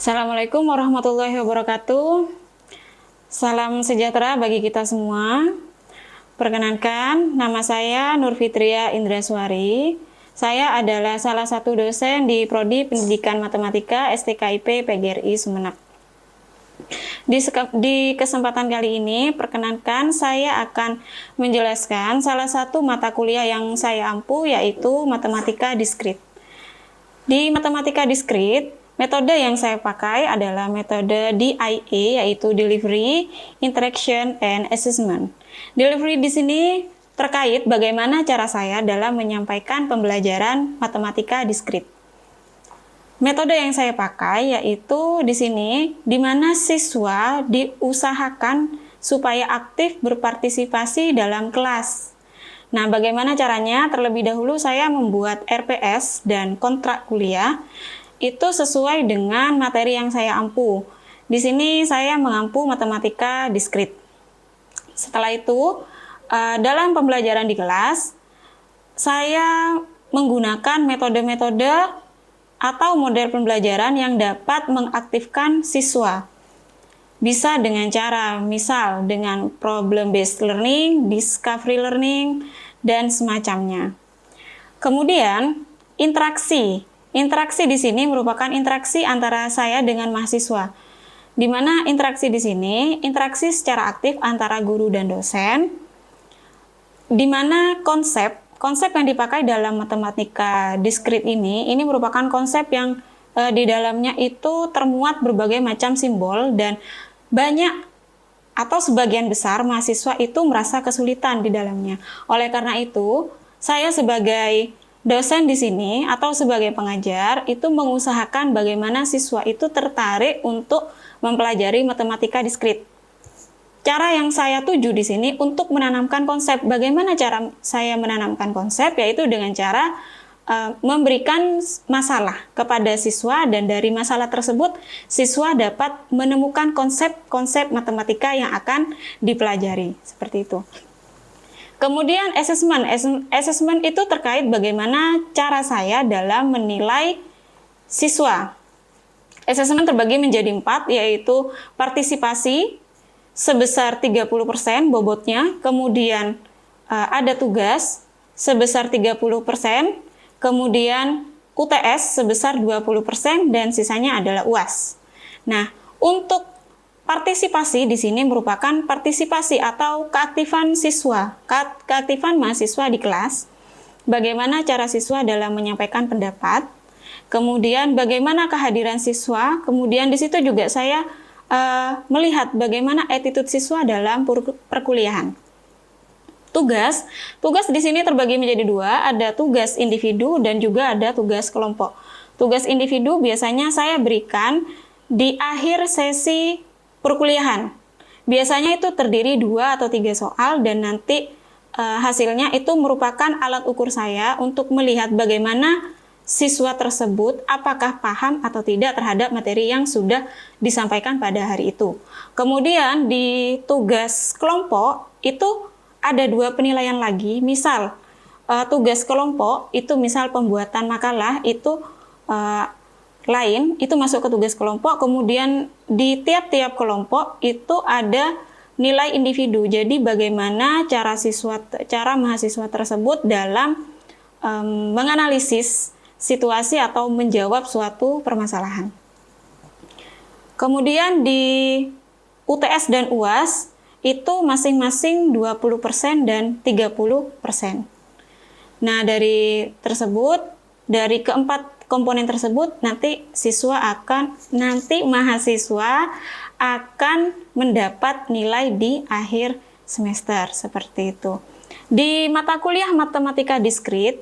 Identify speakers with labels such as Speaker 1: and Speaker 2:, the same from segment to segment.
Speaker 1: Assalamualaikum warahmatullahi wabarakatuh. Salam sejahtera bagi kita semua. Perkenankan, nama saya Nur Fitria Indraswari. Saya adalah salah satu dosen di Prodi Pendidikan Matematika STKIP PGRI Sumeneb. Di kesempatan kali ini, perkenankan saya akan menjelaskan salah satu mata kuliah yang saya ampu, yaitu Matematika Diskrit. Di Matematika Diskrit, metode yang saya pakai adalah metode DIA, yaitu Delivery, Interaction, and Assessment. Delivery di sini terkait bagaimana cara saya dalam menyampaikan pembelajaran matematika diskrit. Metode yang saya pakai yaitu di sini, di mana siswa diusahakan supaya aktif berpartisipasi dalam kelas. Nah, bagaimana caranya? Terlebih dahulu saya membuat RPS dan kontrak kuliah itu sesuai dengan materi yang saya ampu. Di sini saya mengampu matematika diskrit. Setelah itu, dalam pembelajaran di kelas, saya menggunakan metode-metode atau model pembelajaran yang dapat mengaktifkan siswa. Bisa dengan cara, misal dengan problem-based learning, discovery learning, dan semacamnya. Kemudian, interaksi. Interaksi di sini merupakan interaksi antara saya dengan mahasiswa. Di mana interaksi di sini, interaksi secara aktif antara guru dan dosen, di mana konsep yang dipakai dalam matematika diskrit ini merupakan konsep yang di dalamnya itu termuat berbagai macam simbol dan banyak atau sebagian besar mahasiswa itu merasa kesulitan di dalamnya. Oleh karena itu, saya sebagai dosen di sini atau sebagai pengajar itu mengusahakan bagaimana siswa itu tertarik untuk mempelajari matematika diskrit. Cara yang saya tuju di sini untuk menanamkan konsep. Bagaimana cara saya menanamkan konsep? Yaitu dengan cara memberikan masalah kepada siswa, dan dari masalah tersebut siswa dapat menemukan konsep-konsep matematika yang akan dipelajari, seperti itu. Kemudian assessment itu terkait bagaimana cara saya dalam menilai siswa. Assessment terbagi menjadi 4, yaitu partisipasi sebesar 30% bobotnya, kemudian ada tugas sebesar 30%, kemudian UTS sebesar 20%, dan sisanya adalah UAS. Nah, untuk partisipasi di sini merupakan partisipasi atau keaktifan siswa, keaktifan mahasiswa di kelas, bagaimana cara siswa dalam menyampaikan pendapat, kemudian bagaimana kehadiran siswa, kemudian di situ juga saya melihat bagaimana attitude siswa dalam perkuliahan. Tugas di sini terbagi menjadi 2, ada tugas individu dan juga ada tugas kelompok. Tugas individu biasanya saya berikan di akhir sesi perkuliahan. Biasanya itu terdiri 2 atau 3 soal, dan nanti hasilnya itu merupakan alat ukur saya untuk melihat bagaimana siswa tersebut apakah paham atau tidak terhadap materi yang sudah disampaikan pada hari itu. Kemudian di tugas kelompok itu ada 2 penilaian lagi. Misal tugas kelompok itu misal pembuatan makalah itu lain, itu masuk ke tugas kelompok. Kemudian di tiap-tiap kelompok itu ada nilai individu. Jadi bagaimana cara mahasiswa tersebut dalam menganalisis situasi atau menjawab suatu permasalahan. Kemudian di UTS dan UAS itu masing-masing 20% dan 30%. Nah, dari keempat komponen tersebut mahasiswa akan mendapat nilai di akhir semester, seperti itu. Di mata kuliah matematika diskrit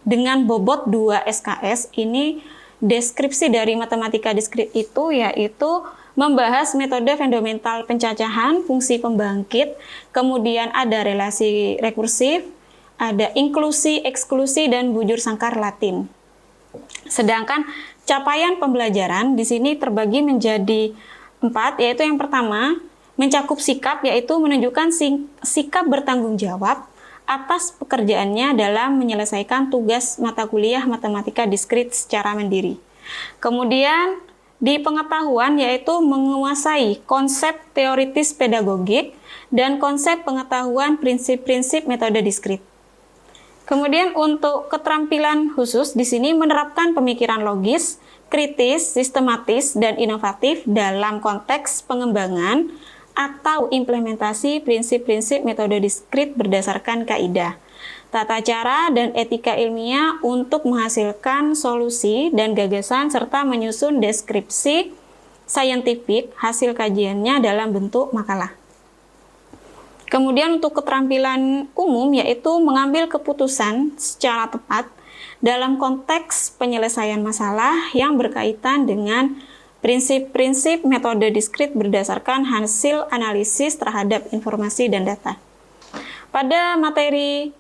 Speaker 1: dengan bobot 2 SKS ini, deskripsi dari matematika diskrit itu yaitu membahas metode fundamental pencacahan, fungsi pembangkit, kemudian ada relasi rekursif, ada inklusi, eksklusi, dan bujur sangkar Latin. Sedangkan capaian pembelajaran di sini terbagi menjadi 4, yaitu yang pertama, mencakup sikap, yaitu menunjukkan sikap bertanggung jawab atas pekerjaannya dalam menyelesaikan tugas mata kuliah matematika diskrit secara mandiri. Kemudian Di pengetahuan yaitu menguasai konsep teoritis pedagogik dan konsep pengetahuan prinsip-prinsip metode diskrit. Kemudian untuk keterampilan khusus di sini menerapkan pemikiran logis, kritis, sistematis, dan inovatif dalam konteks pengembangan atau implementasi prinsip-prinsip metode diskrit berdasarkan kaidah, tata cara, dan etika ilmiah untuk menghasilkan solusi dan gagasan serta menyusun deskripsi saintifik hasil kajiannya dalam bentuk makalah. Kemudian untuk keterampilan umum yaitu mengambil keputusan secara tepat dalam konteks penyelesaian masalah yang berkaitan dengan prinsip-prinsip metode diskrit berdasarkan hasil analisis terhadap informasi dan data. Pada materi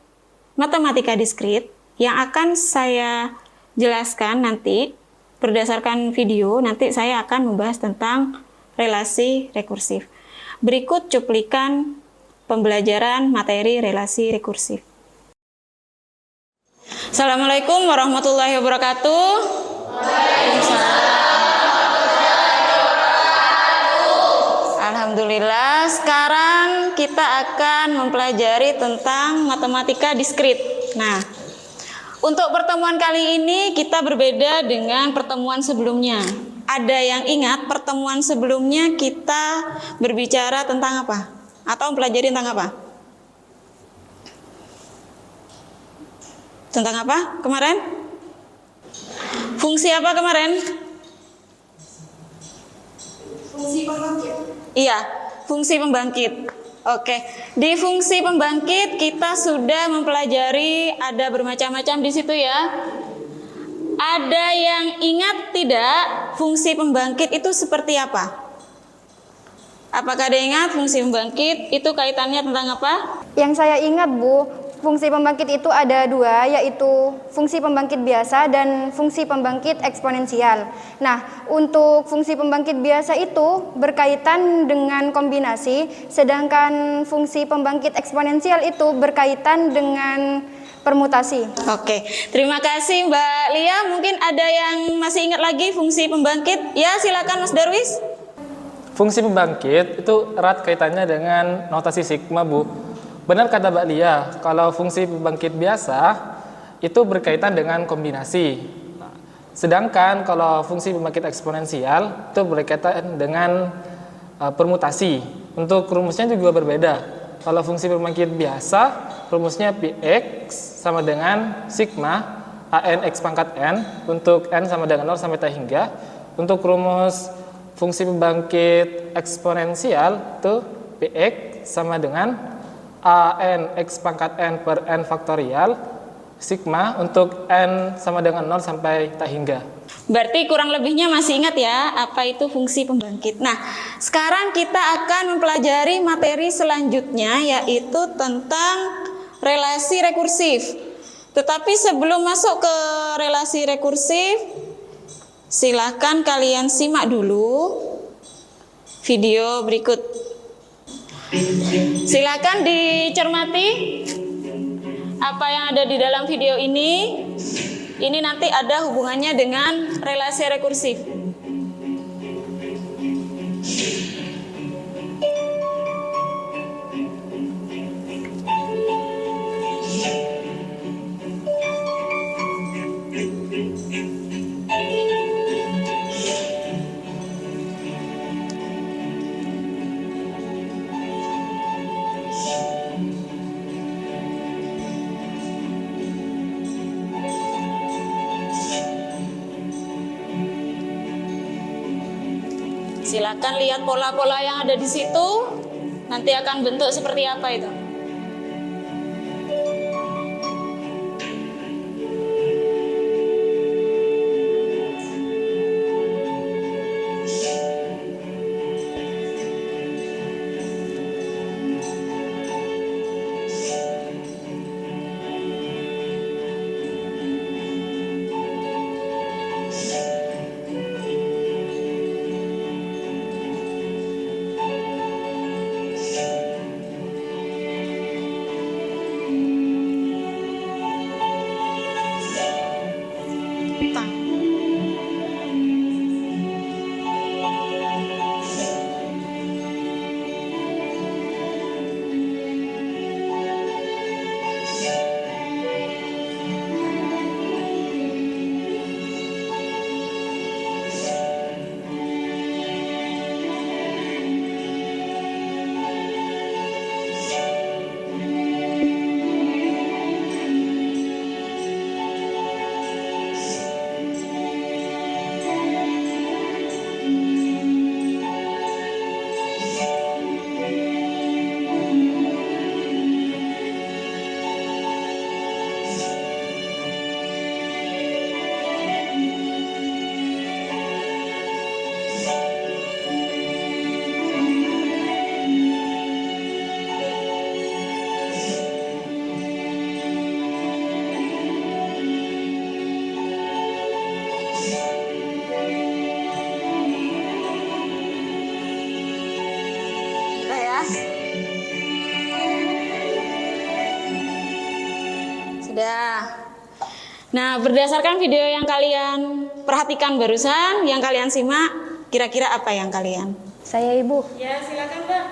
Speaker 1: matematika diskrit yang akan saya jelaskan nanti berdasarkan video, nanti saya akan membahas tentang relasi rekursif. Berikut cuplikan pembelajaran materi relasi rekursif. Assalamualaikum warahmatullahi wabarakatuh. Alhamdulillah, sekarang kita akan mempelajari tentang matematika diskrit. Nah, untuk pertemuan kali ini kita berbeda dengan pertemuan sebelumnya. Ada yang ingat pertemuan sebelumnya kita berbicara tentang apa? Atau mempelajari tentang apa? Tentang apa kemarin? Fungsi apa kemarin? Fungsi pembangkit. Iya, fungsi pembangkit. Oke, di fungsi pembangkit kita sudah mempelajari ada bermacam-macam di situ ya. Ada yang ingat tidak fungsi pembangkit itu seperti apa? Apakah ada yang ingat fungsi pembangkit itu kaitannya tentang apa?
Speaker 2: Yang saya ingat Bu, fungsi pembangkit itu ada dua, yaitu fungsi pembangkit biasa dan fungsi pembangkit eksponensial. Nah, untuk fungsi pembangkit biasa itu berkaitan dengan kombinasi, sedangkan fungsi pembangkit eksponensial itu berkaitan dengan permutasi.
Speaker 1: Oke, terima kasih Mbak Lia. Mungkin ada yang masih ingat lagi fungsi pembangkit? Ya, silakan Mas Darwis.
Speaker 3: Fungsi pembangkit itu erat kaitannya dengan notasi sigma, Bu. Benar kata Mbak Lia, kalau fungsi pembangkit biasa itu berkaitan dengan kombinasi. Sedangkan kalau fungsi pembangkit eksponensial itu berkaitan dengan permutasi. Untuk rumusnya juga berbeda. Kalau fungsi pembangkit biasa, rumusnya Px sama dengan sigma an x pangkat n untuk n sama dengan 0 sampai t hingga. Untuk rumus fungsi pembangkit eksponensial itu Px sama dengan an x pangkat n per n faktorial sigma untuk n sama dengan 0 sampai tak hingga.
Speaker 1: Berarti kurang lebihnya masih ingat ya apa itu fungsi pembangkit. Nah, sekarang kita akan mempelajari materi selanjutnya yaitu tentang relasi rekursif. Tetapi sebelum masuk ke relasi rekursif, silahkan kalian simak dulu video berikut. Silakan dicermati apa yang ada di dalam video ini. Ini nanti ada hubungannya dengan relasi rekursif. Silakan lihat pola-pola yang ada di situ. Nanti akan bentuk seperti apa itu. Sudah. Nah, berdasarkan video yang kalian perhatikan barusan, yang kalian simak, kira-kira apa yang kalian?
Speaker 2: Saya Ibu.
Speaker 1: Ya, silakan, Mbak.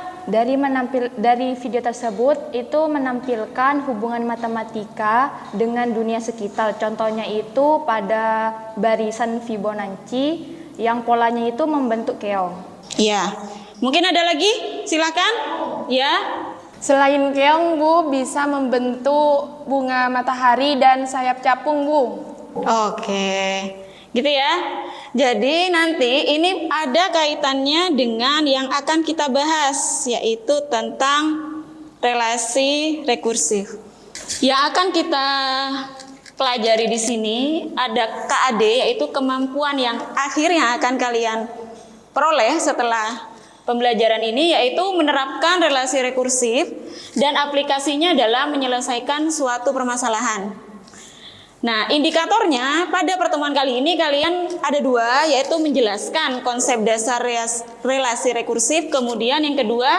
Speaker 2: Dari video tersebut itu menampilkan hubungan matematika dengan dunia sekitar. Contohnya itu pada barisan Fibonacci yang polanya itu membentuk keong.
Speaker 1: Ya. Mungkin ada lagi? Silakan. Ya.
Speaker 4: Selain keong, Bu, bisa membentuk bunga matahari dan sayap capung, Bu.
Speaker 1: Oke. Gitu ya. Jadi nanti ini ada kaitannya dengan yang akan kita bahas, yaitu tentang relasi rekursif. Yang akan kita pelajari di sini ada KAD, yaitu kemampuan yang akhirnya akan kalian peroleh setelah pembelajaran ini, yaitu menerapkan relasi rekursif dan aplikasinya dalam menyelesaikan suatu permasalahan. Nah, indikatornya pada pertemuan kali ini kalian ada dua, yaitu menjelaskan konsep dasar relasi rekursif, kemudian yang kedua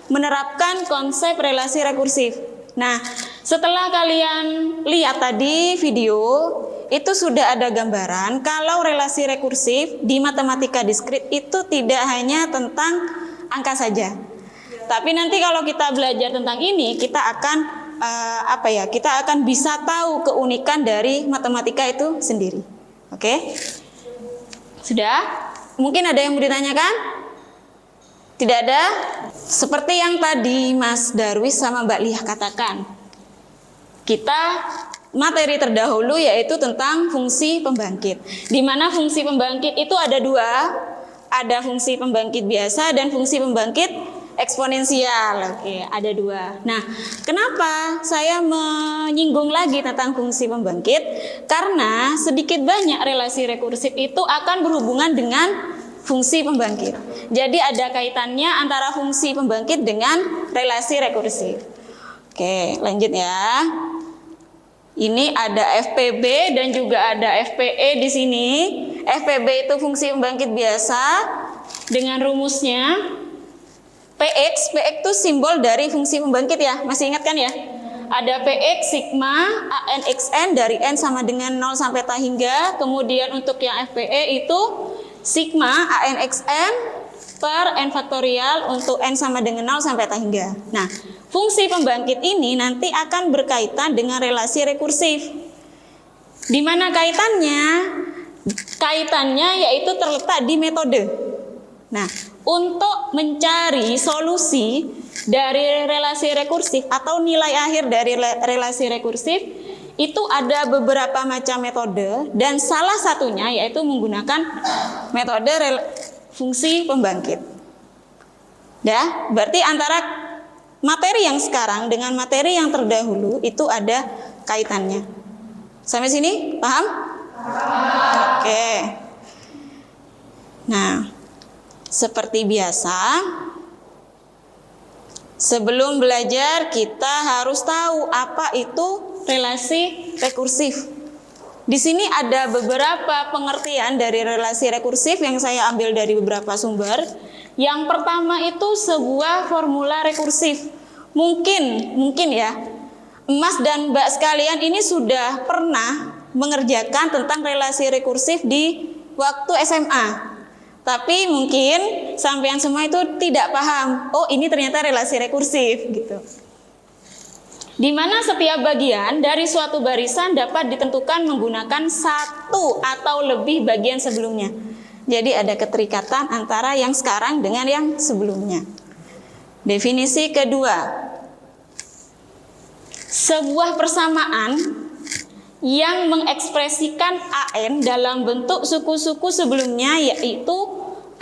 Speaker 1: menerapkan konsep relasi rekursif. Nah, setelah kalian lihat tadi video, itu sudah ada gambaran kalau relasi rekursif di matematika diskrit itu tidak hanya tentang angka saja. Tapi nanti kalau kita belajar tentang ini, kita akan kita akan bisa tahu keunikan dari matematika itu sendiri. Oke? Sudah? Mungkin ada yang mau ditanyakan? Tidak ada? Seperti yang tadi Mas Darwis sama Mbak Liah katakan, kita materi terdahulu yaitu tentang fungsi pembangkit. Di mana fungsi pembangkit itu ada dua, ada fungsi pembangkit biasa dan fungsi pembangkit eksponensial. Oke, ada dua. Nah, kenapa saya menyinggung lagi tentang fungsi pembangkit? Karena sedikit banyak relasi rekursif itu akan berhubungan dengan fungsi pembangkit. Jadi ada kaitannya antara fungsi pembangkit dengan relasi rekursif. Oke, lanjut ya. Ini ada FPB dan juga ada FPE di sini. FPB itu fungsi pembangkit biasa dengan rumusnya PX itu simbol dari fungsi pembangkit ya, masih ingat kan ya? Ada PX sigma ANXN dari N sama dengan 0 sampai tak hingga. Kemudian untuk yang FPE itu sigma ANXN per N faktorial untuk N sama dengan 0 sampai tak hingga. Nah, fungsi pembangkit ini nanti akan berkaitan dengan relasi rekursif. Di mana kaitannya? Kaitannya yaitu terletak di metode. Nah, untuk mencari solusi dari relasi rekursif atau nilai akhir dari relasi rekursif itu ada beberapa macam metode dan salah satunya yaitu menggunakan metode fungsi pembangkit. Dah, berarti antara materi yang sekarang dengan materi yang terdahulu itu ada kaitannya. Sampai sini paham? Oke. Nah, seperti biasa, sebelum belajar kita harus tahu apa itu relasi rekursif. Di sini ada beberapa pengertian dari relasi rekursif yang saya ambil dari beberapa sumber. Yang pertama itu sebuah formula rekursif. Mungkin ya, Mas dan Mbak sekalian ini sudah pernah mengerjakan tentang relasi rekursif di waktu SMA. Tapi mungkin sampean semua itu tidak paham, oh ini ternyata relasi rekursif gitu. Di mana setiap bagian dari suatu barisan dapat ditentukan menggunakan satu atau lebih bagian sebelumnya. Jadi ada keterikatan antara yang sekarang dengan yang sebelumnya. Definisi kedua, sebuah persamaan yang mengekspresikan AN dalam bentuk suku-suku sebelumnya yaitu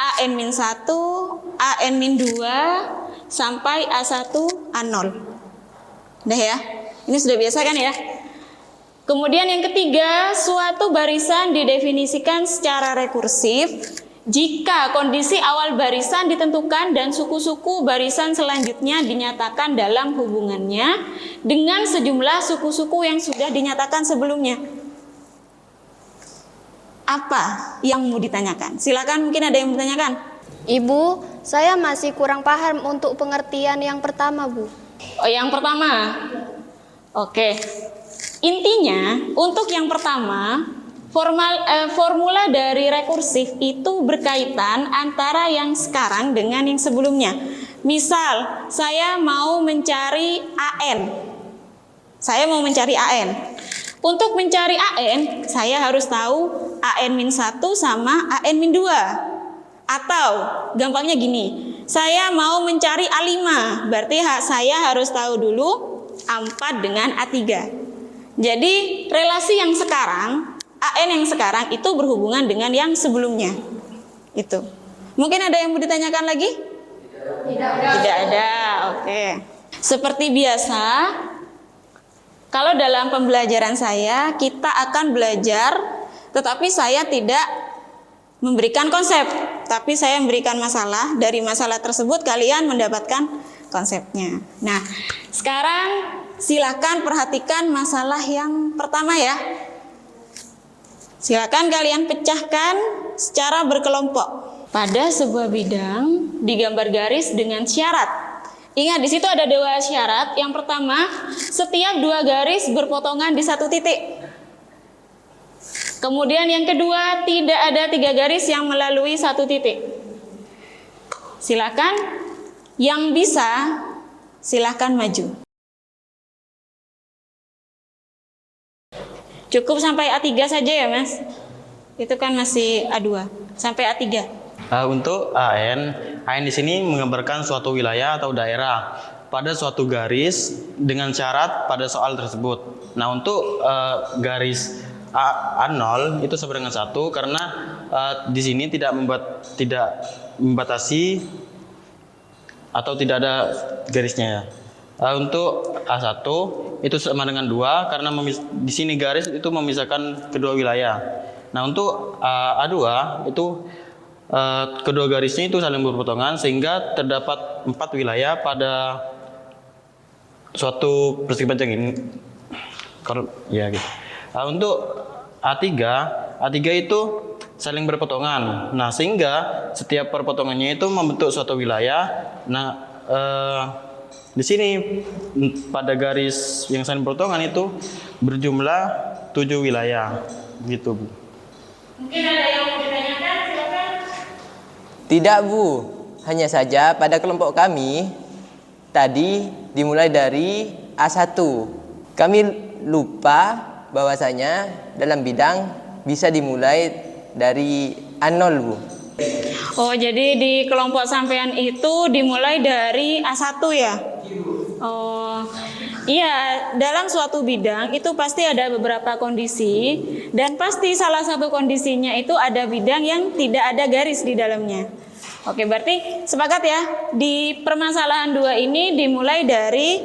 Speaker 1: AN-1, AN-2 sampai A1, A0. Udah ya? Ini sudah biasa kan ya? Kemudian yang ketiga, suatu barisan didefinisikan secara rekursif jika kondisi awal barisan ditentukan dan suku-suku barisan selanjutnya dinyatakan dalam hubungannya dengan sejumlah suku-suku yang sudah dinyatakan sebelumnya. Apa yang mau ditanyakan? Silakan, mungkin ada yang mau ditanyakan.
Speaker 5: Ibu, saya masih kurang paham untuk pengertian yang pertama, Bu.
Speaker 1: Oh, yang pertama. Oke. Intinya, untuk yang pertama, formula dari rekursif itu berkaitan antara yang sekarang dengan yang sebelumnya. Misal, saya mau mencari AN. Untuk mencari AN, saya harus tahu AN-1 sama AN-2. Atau, gampangnya gini, saya mau mencari A5, berarti saya harus tahu dulu A4 dengan A3. Jadi, relasi yang sekarang, AN yang sekarang itu berhubungan dengan yang sebelumnya. Itu. Mungkin ada yang mau ditanyakan lagi? Tidak ada. Oke. Seperti biasa, kalau dalam pembelajaran saya, kita akan belajar, tetapi saya tidak memberikan konsep, tapi saya memberikan masalah. Dari masalah tersebut kalian mendapatkan konsepnya. Nah, sekarang silakan perhatikan masalah yang pertama ya. Silakan kalian pecahkan secara berkelompok. Pada sebuah bidang digambar garis dengan syarat. Ingat, di situ ada 2 syarat. Yang pertama, setiap 2 garis berpotongan di 1 titik. Kemudian yang kedua, tidak ada 3 garis yang melalui 1 titik. Silakan yang bisa, silakan maju. Cukup sampai A3 saja ya, Mas? Itu kan masih A2. Sampai A3.
Speaker 6: Untuk AN di sini menggambarkan suatu wilayah atau daerah pada suatu garis dengan syarat pada soal tersebut. Nah, untuk garis A0 itu sama dengan 1 karena di sini tidak membatasi atau tidak ada garisnya ya. Untuk A1 itu sama dengan 2 karena di sini garis itu memisahkan kedua wilayah. Nah, untuk A2 itu kedua garisnya itu saling berpotongan sehingga terdapat 4 wilayah pada suatu persegi panjang ini. Ya, gitu. Untuk A3 itu saling berpotongan. Nah, sehingga setiap perpotongannya itu membentuk suatu wilayah. Nah, di sini pada garis yang saling berpotongan itu berjumlah 7 wilayah, gitu Bu.
Speaker 1: Mungkin ada yang mau ditanyakan, silakan.
Speaker 7: Tidak Bu, hanya saja pada kelompok kami tadi dimulai dari A1. Kami lupa bahwasanya dalam bidang bisa dimulai dari A0 Bu.
Speaker 1: Oh, jadi di kelompok sampean itu dimulai dari A1 ya? Oh, iya, dalam suatu bidang itu pasti ada beberapa kondisi dan pasti salah satu kondisinya itu ada bidang yang tidak ada garis di dalamnya. Oke, berarti sepakat ya? Di permasalahan 2 ini dimulai dari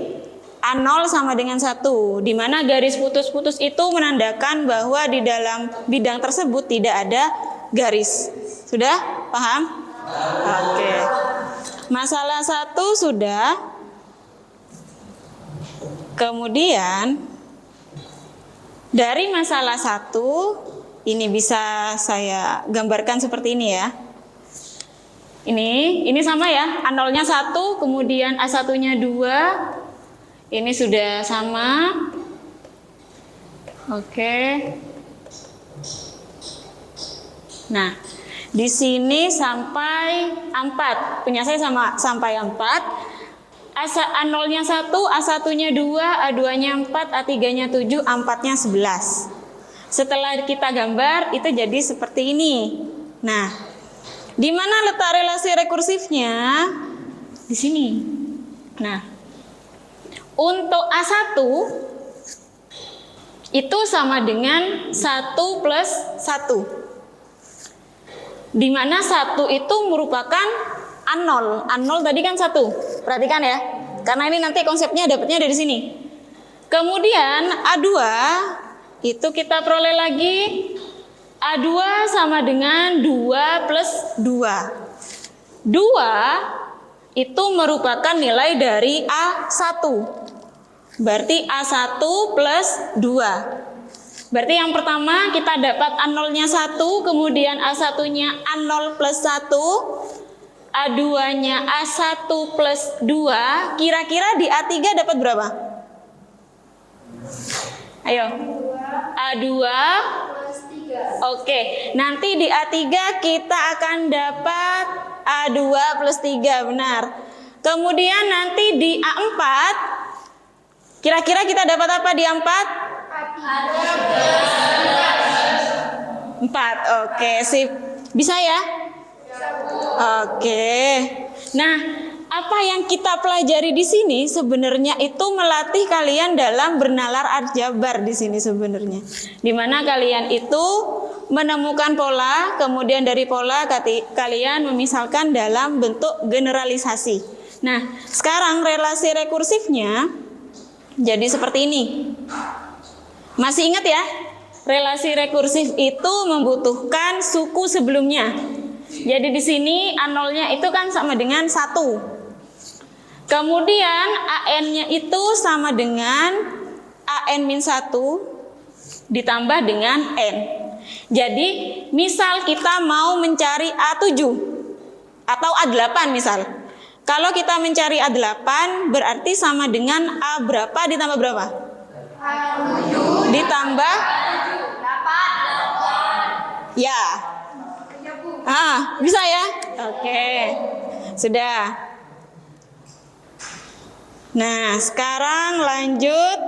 Speaker 1: A0 sama dengan 1, di mana garis putus-putus itu menandakan bahwa di dalam bidang tersebut tidak ada garis. Sudah? Paham? Oke. Masalah 1 sudah. Kemudian dari masalah 1 ini bisa saya gambarkan seperti ini ya. Ini sama ya, A0-nya 1, kemudian A1-nya 2. Ini sudah sama. Oke. Nah, di sini sampai A4. Punya saya sampai A4. A0-nya 1, A1-nya 2, A2-nya 4, A3-nya 7, A4-nya 11. Setelah kita gambar, itu jadi seperti ini. Nah, di mana letak relasi rekursifnya? Di sini. Nah, untuk A1 itu sama dengan 1 plus 1. Di mana 1 itu merupakan A0. A0 tadi kan 1. Perhatikan ya. Karena ini nanti konsepnya dapatnya dari sini. Kemudian A2 itu kita peroleh lagi. A2 sama dengan 2 plus 2. 2 itu merupakan nilai dari A1. Berarti A1 plus 2. Berarti yang pertama kita dapat A0-nya 1, kemudian A1-nya A0 plus 1. A2-nya A1 plus 2, kira-kira di A3 dapat berapa? Ayo. A2 Oke, nanti di A3 kita akan dapat A2 plus 3, benar. Kemudian nanti di A4, kira-kira kita dapat apa di A4? 4, oke, sip. Bisa ya? Oke. Nah, apa yang kita pelajari di sini sebenarnya itu melatih kalian dalam bernalar aljabar di sini sebenarnya. Di mana kalian itu menemukan pola, kemudian dari pola kalian memisalkan dalam bentuk generalisasi. Nah, sekarang relasi rekursifnya jadi seperti ini. Masih ingat ya? Relasi rekursif itu membutuhkan suku sebelumnya. Jadi di sini A0-nya itu kan sama dengan 1. Kemudian AN-nya itu sama dengan AN-1 ditambah dengan N. Jadi misal kita mau mencari A7 atau A8 misal. Kalau kita mencari A8 berarti sama dengan A berapa ditambah berapa? A7 ditambah 8. Ya. Bisa ya? Oke. Sudah. Nah, sekarang lanjut.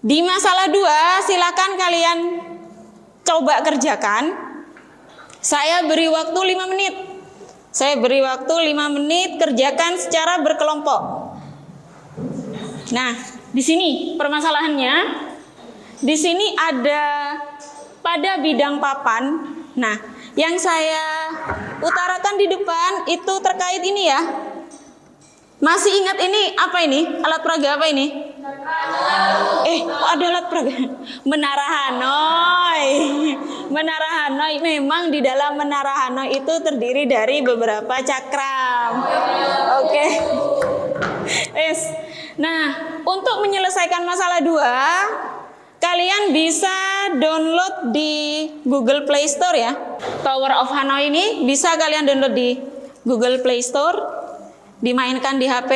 Speaker 1: Di masalah 2, silakan kalian coba kerjakan. Saya beri waktu 5 menit. Saya beri waktu 5 menit, kerjakan secara berkelompok. Nah, di sini permasalahannya. Di sini ada pada bidang papan. Nah, yang saya utarakan di depan itu terkait ini ya. Masih ingat ini apa ini? Alat peraga apa ini? Kok ada alat peraga? Menara Hanoi. Menara Hanoi, memang di dalam Menara Hanoi itu terdiri dari beberapa cakram. Oke. Nah, untuk menyelesaikan masalah 2, kalian bisa download di Google Play Store ya. Tower of Hanoi ini bisa kalian download di Google Play Store. Dimainkan di HP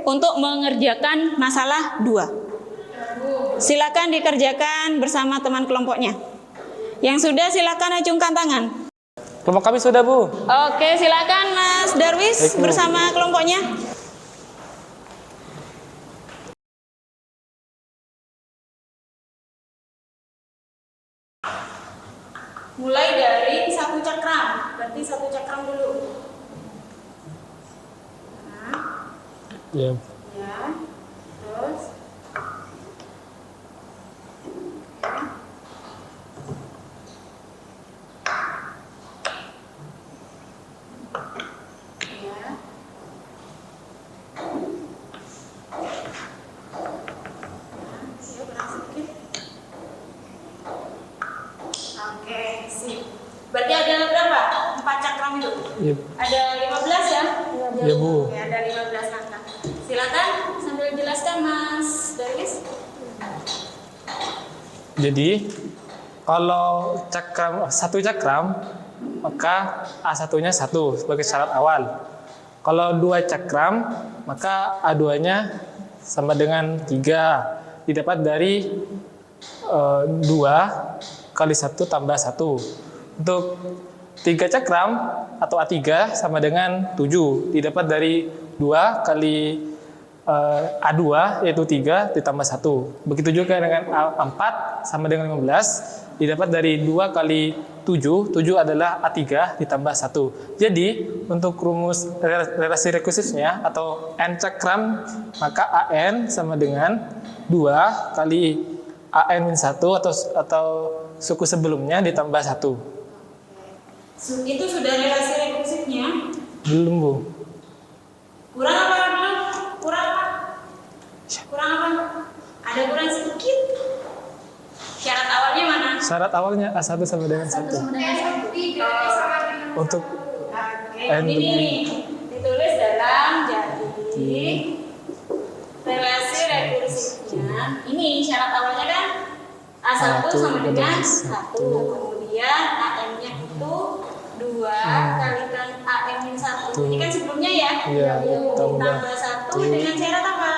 Speaker 1: untuk mengerjakan masalah 2. Silakan dikerjakan bersama teman kelompoknya. Yang sudah silakan acungkan tangan.
Speaker 3: Kelompok kami sudah, Bu.
Speaker 1: Oke, silakan Mas Darwis bersama kelompoknya. Mulai dari 1 cakram, berarti 1 cakram dulu.
Speaker 3: Ya.
Speaker 1: Ya, terus oke, sip. Berarti ada berapa? 4 cakram itu?
Speaker 3: Iya.
Speaker 1: Ada 15 ya?
Speaker 3: Iya, Bu.
Speaker 1: Oke, ada 15 angka. Silakan sambil jelaskan Mas Darwis.
Speaker 3: Jadi kalau satu cakram, maka A1-nya 1 sebagai syarat awal. Kalau 2 cakram, maka A2-nya sama dengan 3. Didapat dari 2 kali 1 tambah 1. Untuk 3 cakram atau A3 sama dengan 7. Didapat dari 2 kali A2 yaitu 3 ditambah 1. Begitu juga dengan A4 sama dengan 15. Didapat dari 2 kali 7. 7 adalah A3 ditambah 1. Jadi untuk rumus relasi rekursifnya atau N cakram, maka AN sama dengan 2 kali AN-1 atau suku sebelumnya ditambah 1.
Speaker 1: Itu sudah relasi rekursifnya.
Speaker 3: Belum, Bu.
Speaker 1: Kurang apa belum? Kurang apa? Kurang apa? Ada kurang sedikit. Syarat awalnya mana?
Speaker 3: Syarat awalnya A1 sama dengan 1. Untuk N
Speaker 1: ini ditulis dalam jadi relasi rekursifnya. Ini syarat awalnya kan A1 sama dengan 1. Kemudian AM-nya itu 2 kalikan AM-1. Ini kan sebelumnya ya?
Speaker 3: Iya,
Speaker 1: Tambah 1 dengan syarat apa?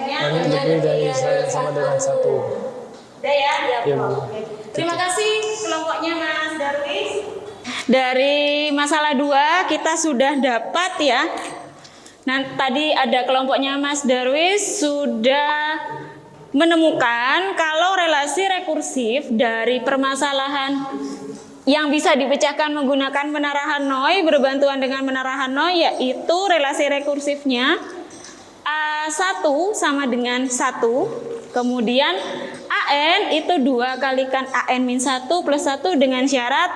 Speaker 1: M-nya
Speaker 3: lebih dari sama dengan 1.
Speaker 1: Udah ya?
Speaker 3: Iya, Bu.
Speaker 1: Oke. Terima kasih kelompoknya Mas Darwis. Dari masalah 2 kita sudah dapat ya. Nah, tadi ada kelompoknya Mas Darwis sudah menemukan kalau relasi rekursif dari permasalahan yang bisa dipecahkan menggunakan menara Hanoi berbantuan dengan menara Hanoi, yaitu relasi rekursifnya A1 sama dengan 1, kemudian AN itu 2 kalikan AN min 1 plus 1 dengan syarat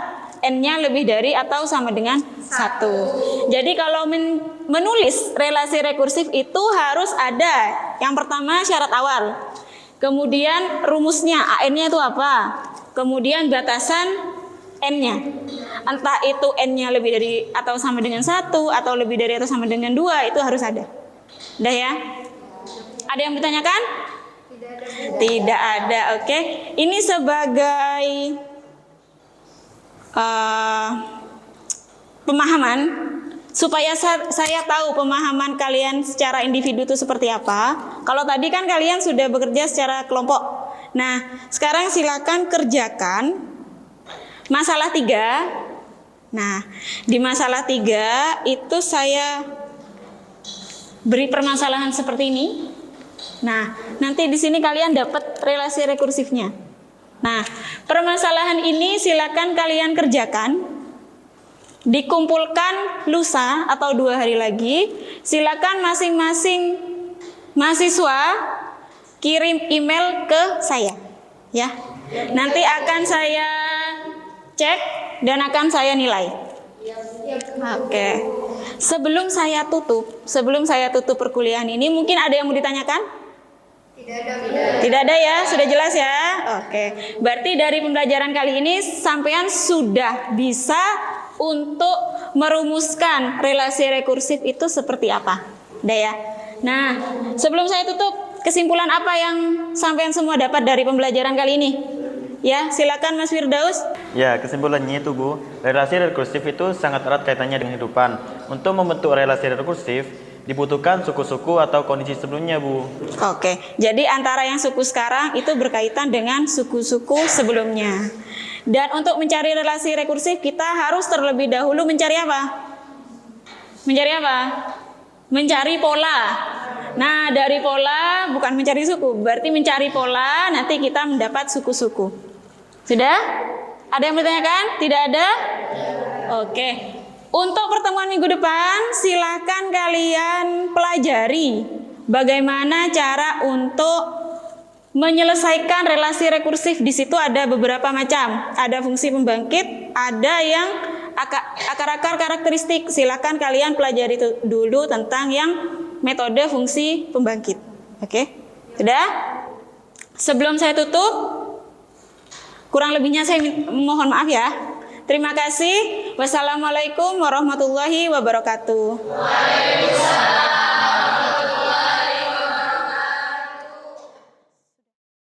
Speaker 1: N-nya lebih dari atau sama dengan 1. Jadi kalau menulis relasi rekursif itu harus ada yang pertama syarat awal, kemudian rumusnya AN-nya itu apa, kemudian batasan N-nya, entah itu N-nya lebih dari atau sama dengan 1 atau lebih dari atau sama dengan 2, itu harus ada. Udah ya? Ada yang bertanyakan? Tidak ada. Oke. Ini sebagai pemahaman supaya saya tahu pemahaman kalian secara individu itu seperti apa. Kalau tadi kan kalian sudah bekerja secara kelompok. Nah, sekarang silakan kerjakan masalah 3. Nah, di masalah 3 itu saya beri permasalahan seperti ini. Nah, nanti di sini kalian dapat relasi rekursifnya. Nah, permasalahan ini silakan kalian kerjakan. Dikumpulkan lusa atau 2 hari lagi. Silakan masing-masing mahasiswa kirim email ke saya, ya. Nanti akan saya cek dan akan saya nilai. Oke. Sebelum saya tutup perkuliahan ini, mungkin ada yang mau ditanyakan? Tidak ada ya, sudah jelas ya. Oke. Berarti dari pembelajaran kali ini sampean sudah bisa untuk merumuskan relasi rekursif itu seperti apa. Udah ya. Nah, sebelum saya tutup, kesimpulan apa yang sampean semua dapat dari pembelajaran kali ini? Ya, silakan Mas Firdaus.
Speaker 6: Ya, kesimpulannya itu Bu, relasi rekursif itu sangat erat kaitannya dengan kehidupan. Untuk membentuk relasi rekursif, dibutuhkan suku-suku atau kondisi sebelumnya Bu.
Speaker 1: Oke, jadi antara yang suku sekarang itu berkaitan dengan suku-suku sebelumnya. Dan untuk mencari relasi rekursif, kita harus terlebih dahulu mencari apa? Mencari apa? Mencari pola. Nah, dari pola bukan mencari suku, berarti mencari pola, nanti kita mendapat suku-suku. Sudah? Ada yang bertanyakan? Tidak ada? Oke. Untuk pertemuan minggu depan, silakan kalian pelajari bagaimana cara untuk menyelesaikan relasi rekursif. Di situ ada beberapa macam. Ada fungsi pembangkit, ada yang akar-akar karakteristik. Silakan kalian pelajari dulu tentang yang metode fungsi pembangkit. Oke? Sudah? Sebelum saya tutup, kurang lebihnya saya mohon maaf ya. Terima kasih. Wassalamualaikum warahmatullahi wabarakatuh. Waalaikumsalam.